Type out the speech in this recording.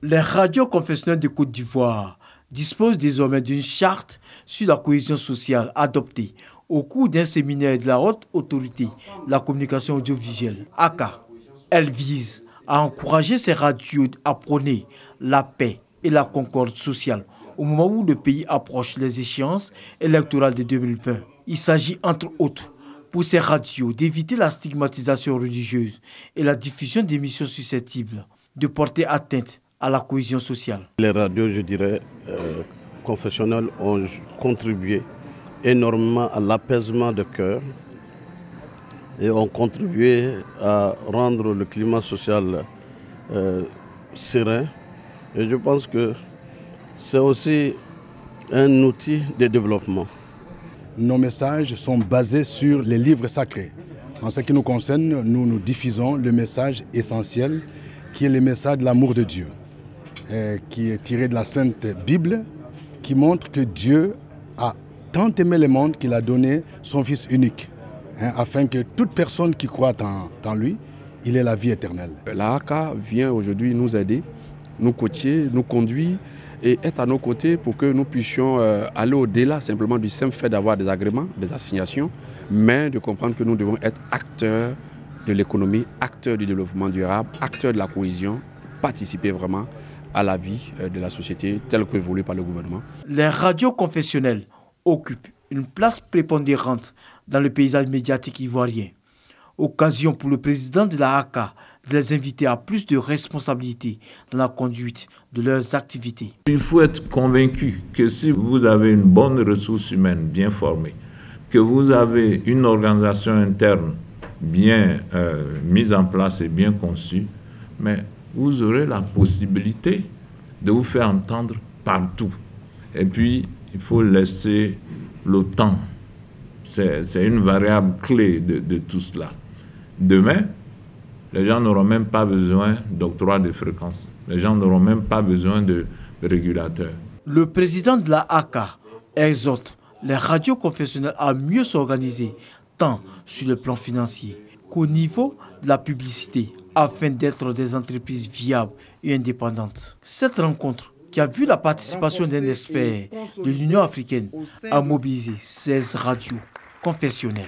Les radios confessionnelles de Côte d'Ivoire disposent désormais d'une charte sur la cohésion sociale adoptée au cours d'un séminaire de la Haute Autorité de la Communication Audiovisuelle, ACA. Elle vise à encourager ces radios à prôner la paix et la concorde sociale au moment où le pays approche les échéances électorales de 2020. Il s'agit entre autres pour ces radios d'éviter la stigmatisation religieuse et la diffusion d'émissions susceptibles de porter atteinte à la cohésion sociale. Les radios, je dirais, confessionnelles ont contribué énormément à l'apaisement de cœur et ont contribué à rendre le climat social serein. Et je pense que c'est aussi un outil de développement. Nos messages sont basés sur les livres sacrés. En ce qui nous concerne, nous diffusons le message essentiel qui est le message de l'amour de Dieu, qui est tiré de la Sainte Bible, qui montre que Dieu a tant aimé le monde qu'il a donné son Fils unique, afin que toute personne qui croit en lui, il ait la vie éternelle. La ACA vient aujourd'hui nous aider, nous coacher, nous conduire et être à nos côtés pour que nous puissions aller au-delà simplement du simple fait d'avoir des agréments, des assignations, mais de comprendre que nous devons être acteurs de l'économie, acteurs du développement durable, acteurs de la cohésion, participer vraiment à la vie de la société telle que voulue par le gouvernement. Les radios confessionnelles occupent une place prépondérante dans le paysage médiatique ivoirien. Occasion pour le président de la ACA de les inviter à plus de responsabilités dans la conduite de leurs activités. Il faut être convaincu que si vous avez une bonne ressource humaine bien formée, que vous avez une organisation interne bien mise en place et bien conçue, mais vous aurez la possibilité de vous faire entendre partout. Et puis, il faut laisser le temps. C'est une variable clé de tout cela. Demain, les gens n'auront même pas besoin d'octroi de fréquences. Les gens n'auront même pas besoin de régulateurs. Le président de la ACA exhorte les radios confessionnelles à mieux s'organiser, tant sur le plan financier qu'au niveau de la publicité, afin d'être des entreprises viables et indépendantes. Cette rencontre, qui a vu la participation d'un expert de l'Union africaine, a mobilisé 16 radios confessionnelles.